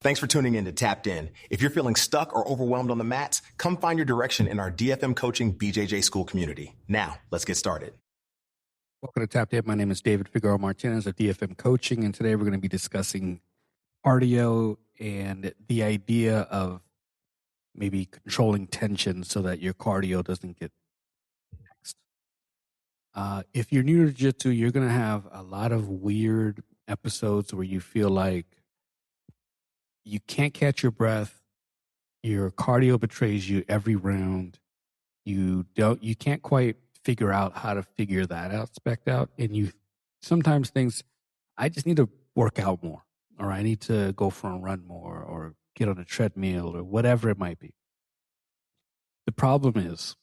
Thanks for tuning in to Tapped In. If you're feeling stuck or overwhelmed on the mats, come find your direction in our DFM Coaching BJJ School community. Now, let's get started. Welcome to Tapped In. My name is David Figueroa-Martinez of DFM Coaching, and today we're going to be discussing cardio and the idea of maybe controlling tension so that your cardio doesn't get taxed. If you're new to Jiu-Jitsu, you're going to have a lot of weird episodes where you feel like you can't catch your breath. Your cardio betrays you every round. You can't quite figure out how to figure that aspect out. And you sometimes thinks, I just need to work out more, or I need to go for a run more, or get on a treadmill, or whatever it might be. The problem is,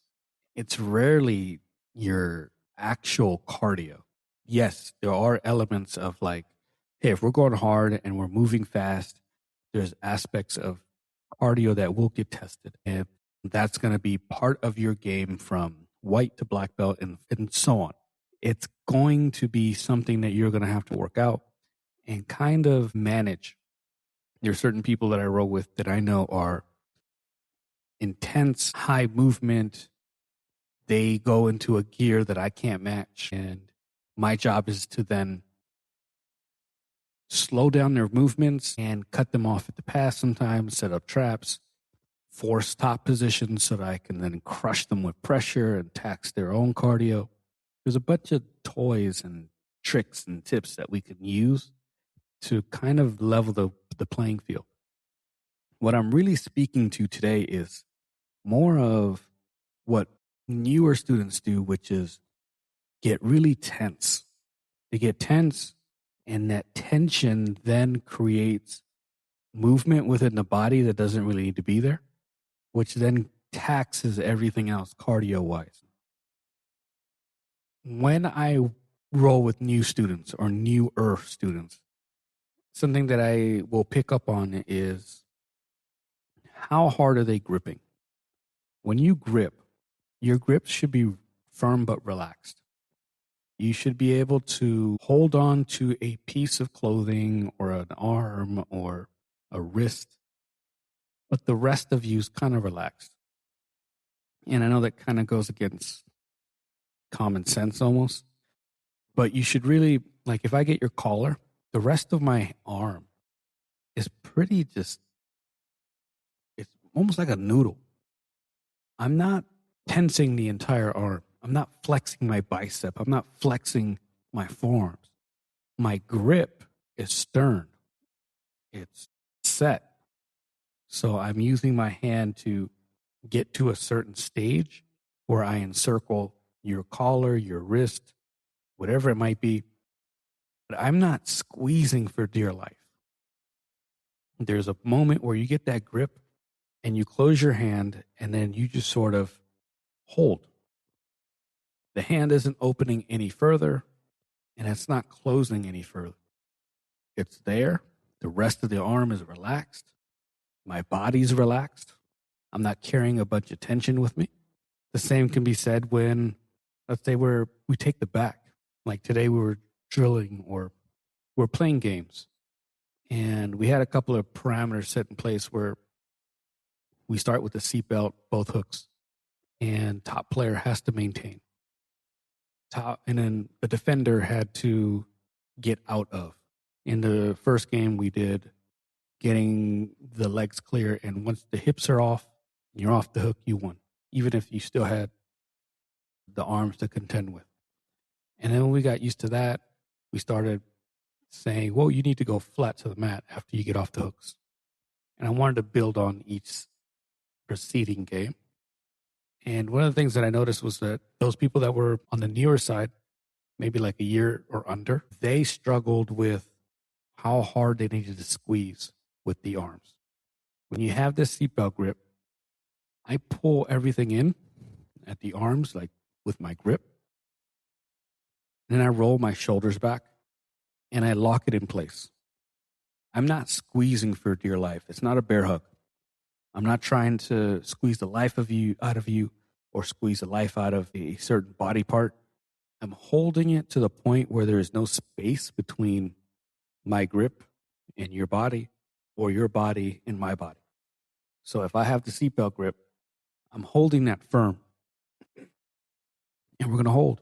it's rarely your actual cardio. Yes, there are elements of like, hey, if we're going hard and we're moving fast, there's aspects of cardio that will get tested. And that's going to be part of your game from white to black belt and so on. It's going to be something that you're going to have to work out and kind of manage. There are certain people that I roll with that I know are intense, high movement. They go into a gear that I can't match. And my job is to then slow down their movements and cut them off at the pass sometimes, set up traps, force top positions so that I can then crush them with pressure and tax their own cardio. There's a bunch of toys and tricks and tips that we can use to kind of level the playing field. What I'm really speaking to today is more of what newer students do, which is get really tense. They get tense, and that tension then creates movement within the body that doesn't really need to be there, which then taxes everything else cardio-wise. When I roll with new students or newer students, something that I will pick up on is how hard are they gripping? When you grip, your grip should be firm but relaxed. You should be able to hold on to a piece of clothing or an arm or a wrist, but the rest of you is kind of relaxed. And I know that kind of goes against common sense almost, but you should really, like if I get your collar, the rest of my arm is pretty it's almost like a noodle. I'm not tensing the entire arm. I'm not flexing my bicep. I'm not flexing my forearms. My grip is stern. It's set. So I'm using my hand to get to a certain stage where I encircle your collar, your wrist, whatever it might be. But I'm not squeezing for dear life. There's a moment where you get that grip and you close your hand and then you just sort of hold. The hand isn't opening any further, and it's not closing any further. It's there. The rest of the arm is relaxed. My body's relaxed. I'm not carrying a bunch of tension with me. The same can be said when, let's say, we take the back. Like today we were drilling or we're playing games. And we had a couple of parameters set in place where we start with the seatbelt, both hooks, and top player has to maintain. And then the defender had to get out of. In the first game, we did getting the legs clear, and once the hips are off, you're off the hook, you won, even if you still had the arms to contend with. And then when we got used to that, we started saying, well, you need to go flat to the mat after you get off the hooks. And I wanted to build on each preceding game. And one of the things that I noticed was that those people that were on the newer side, maybe like a year or under, they struggled with how hard they needed to squeeze with the arms. When you have this seatbelt grip, I pull everything in at the arms, like with my grip. Then I roll my shoulders back and I lock it in place. I'm not squeezing for dear life. It's not a bear hug. I'm not trying to squeeze the life out of you or squeeze the life out of a certain body part. I'm holding it to the point where there is no space between my grip and your body. or your body in my body. So if I have the seatbelt grip, I'm holding that firm, and we're going to hold.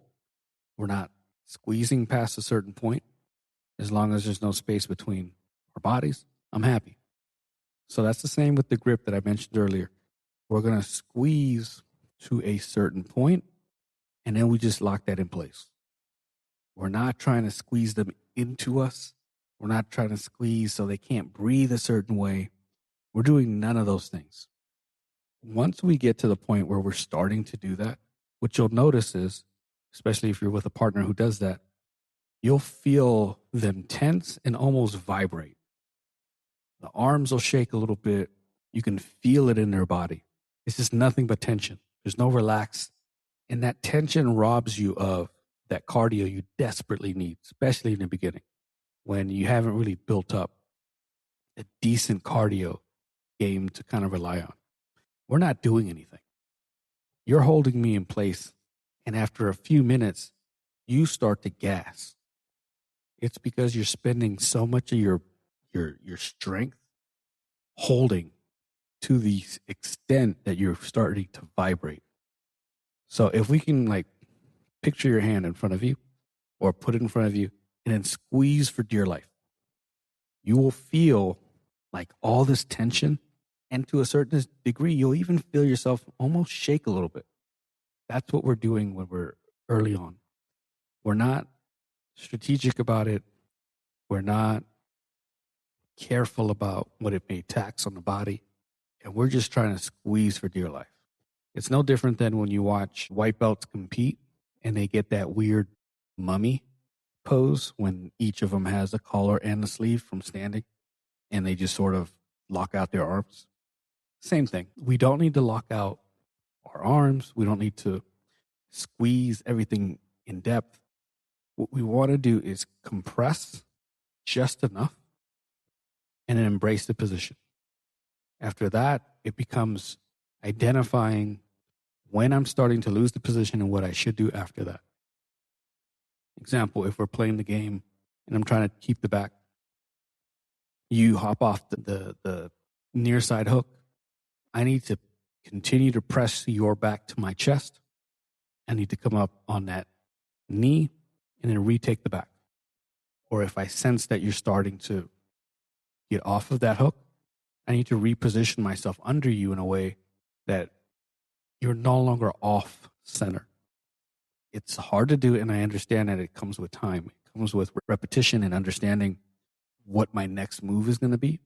We're not squeezing past a certain point. As long as there's no space between our bodies, I'm happy. So that's the same with the grip that I mentioned earlier. We're going to squeeze to a certain point, and then we just lock that in place. We're not trying to squeeze them into us. We're not trying to squeeze so they can't breathe a certain way. We're doing none of those things. Once we get to the point where we're starting to do that, what you'll notice is, especially if you're with a partner who does that, you'll feel them tense and almost vibrate. The arms will shake a little bit. You can feel it in their body. It's just nothing but tension. There's no relax. And that tension robs you of that cardio you desperately need, especially in the beginning when you haven't really built up a decent cardio game to kind of rely on. We're not doing anything. You're holding me in place. And after a few minutes, you start to gas. It's because you're spending so much of your strength holding to the extent that you're starting to vibrate. So if we can like picture your hand in front of you or put it in front of you and then squeeze for dear life, you will feel like all this tension, and to a certain degree, you'll even feel yourself almost shake a little bit. That's what we're doing when we're early on. We're not strategic about it. We're not careful about what it may tax on the body. And we're just trying to squeeze for dear life. It's no different than when you watch white belts compete and they get that weird mummy pose when each of them has a collar and a sleeve from standing and they just sort of lock out their arms. Same thing. We don't need to lock out our arms. We don't need to squeeze everything in depth. What we want to do is compress just enough and then embrace the position. After that, it becomes identifying when I'm starting to lose the position and what I should do after that. Example, if we're playing the game and I'm trying to keep the back, you hop off the near side hook. I need to continue to press your back to my chest. I need to come up on that knee and then retake the back. Or if I sense that you're starting to get off of that hook, I need to reposition myself under you in a way that you're no longer off center. It's hard to do, and I understand that it comes with time. It comes with repetition and understanding what my next move is going to be.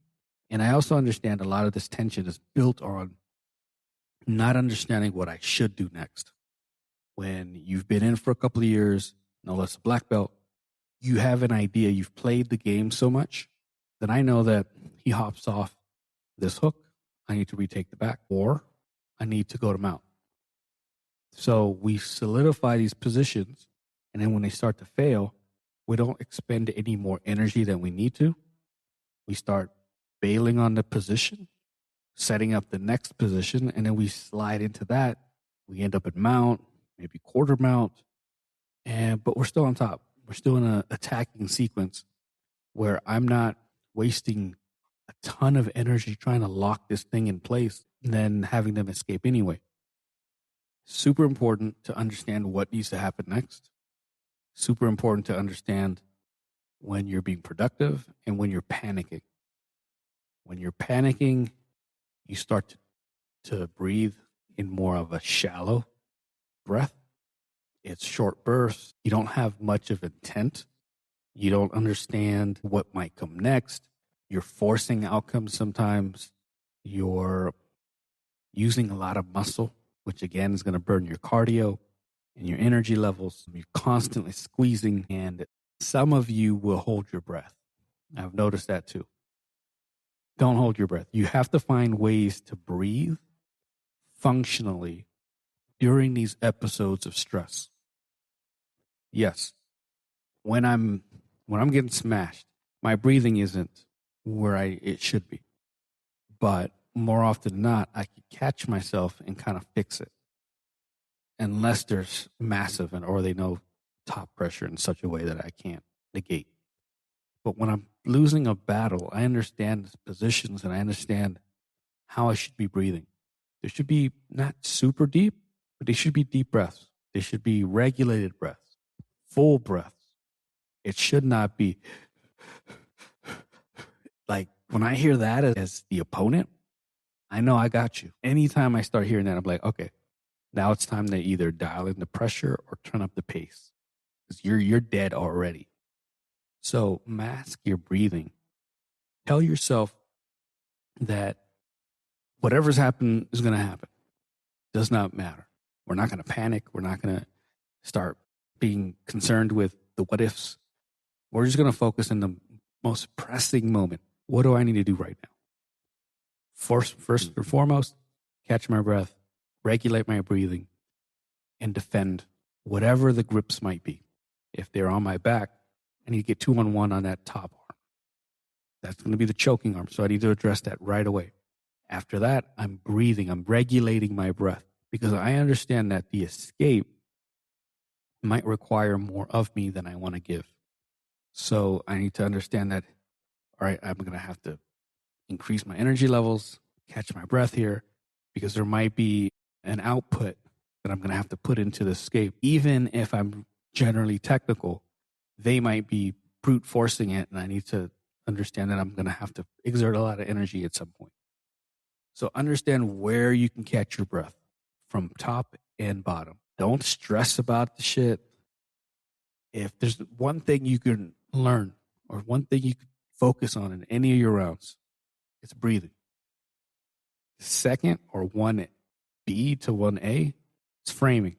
And I also understand a lot of this tension is built on not understanding what I should do next. When you've been in for a couple of years, no less a black belt, you have an idea. You've played the game so much that I know that he hops off this hook. I need to retake the back, or I need to go to mount. So we solidify these positions, and then when they start to fail, we don't expend any more energy than we need to. We start bailing on the position, setting up the next position, and then we slide into that. We end up at mount, maybe quarter mount, but we're still on top. We're still in an attacking sequence where I'm not wasting a ton of energy trying to lock this thing in place and then having them escape anyway. Super important to understand what needs to happen next. Super important to understand when you're being productive and when you're panicking. When you're panicking, you start to breathe in more of a shallow breath. It's short bursts. You don't have much of intent. You don't understand what might come next. You're forcing outcomes sometimes. You're using a lot of muscle, which again is going to burn your cardio and your energy levels. You're constantly squeezing, and some of you will hold your breath. I've noticed that too. Don't hold your breath. You have to find ways to breathe functionally during these episodes of stress. Yes, when I'm getting smashed, my breathing isn't where it should be. But more often than not, I can catch myself and kind of fix it. Unless there's massive or they know top pressure in such a way that I can't negate. But when I'm losing a battle, I understand positions and I understand how I should be breathing. There should be not super deep, but they should be deep breaths. They should be regulated breaths, full breaths. It should not be like when I hear that as the opponent, I know I got you. Anytime I start hearing that, I'm like, okay, now it's time to either dial in the pressure or turn up the pace because you're dead already. So mask your breathing. Tell yourself that whatever's happened is going to happen. Does not matter. We're not going to panic. We're not going to start being concerned with the what ifs. We're just going to focus in the most pressing moment. What do I need to do right now? First and foremost, catch my breath, regulate my breathing, and defend whatever the grips might be. If they're on my back, I need to get 2-on-1 on that top arm. That's going to be the choking arm, so I need to address that right away. After that, I'm breathing. I'm regulating my breath because I understand that the escape might require more of me than I want to give. So I need to understand that, all right, I'm going to have to increase my energy levels, catch my breath here, because there might be an output that I'm going to have to put into the escape. Even if I'm generally technical, they might be brute forcing it, and I need to understand that I'm going to have to exert a lot of energy at some point. So understand where you can catch your breath from top and bottom. Don't stress about the shit. If there's one thing you can learn or one thing you can focus on in any of your rounds, it's breathing. Second, or 1B to 1A, it's framing.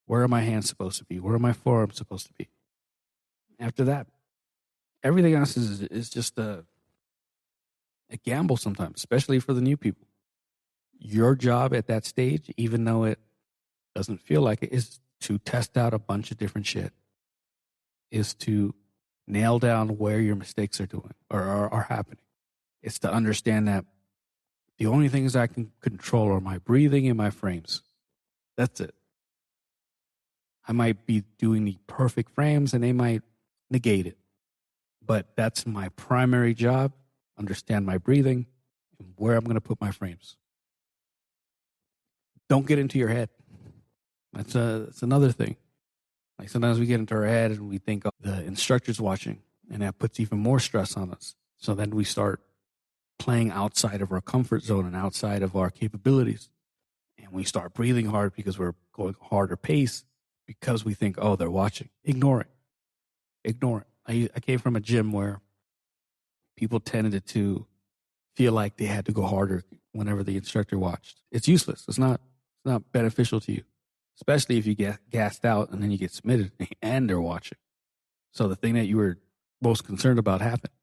Where are my hands supposed to be? Where are my forearms supposed to be? After that, everything else is just a gamble sometimes, especially for the new people. Your job at that stage, even though it doesn't feel like it, is to test out a bunch of different shit, is to nail down where your mistakes are doing or are happening. It's to understand that the only things I can control are my breathing and my frames. That's it. I might be doing the perfect frames and they might negate it. But that's my primary job. Understand my breathing and where I'm going to put my frames. Don't get into your head. That's another thing. Like sometimes we get into our head and we think, oh, the instructor's watching, and that puts even more stress on us. So then we start playing outside of our comfort zone and outside of our capabilities. And we start breathing hard because we're going harder pace because we think, oh, they're watching. Ignore it. Ignore it. I came from a gym where people tended to feel like they had to go harder whenever the instructor watched. It's useless. It's not beneficial to you, especially if you get gassed out and then you get submitted and they're watching. So the thing that you were most concerned about happened.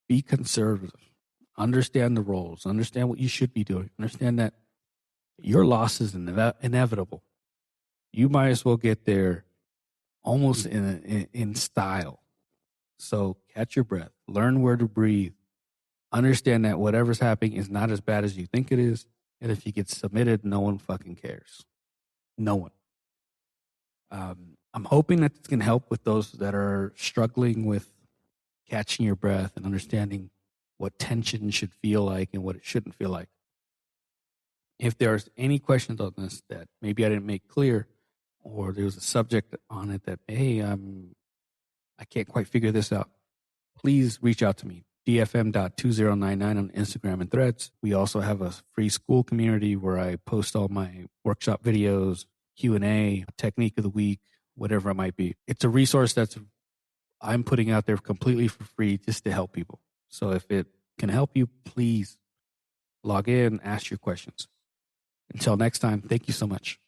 Be conservative. Understand the roles. Understand what you should be doing. Understand that your loss is inevitable. You might as well get there almost in style. So catch your breath. Learn where to breathe. Understand that whatever's happening is not as bad as you think it is. And if you get submitted, no one fucking cares. No one. I'm hoping that this can help with those that are struggling with catching your breath and understanding what tension should feel like and what it shouldn't feel like. If there's any questions on this that maybe I didn't make clear, or there was a subject on it that, hey, I can't quite figure this out, please reach out to me. dfm.2099 on Instagram and Threads. We also have a free school community where I post all my workshop videos, Q&A, technique of the week, whatever it might be. It's a resource that's I'm putting out there completely for free just to help people. So if it can help you, please log in, ask your questions. Until next time, thank you so much.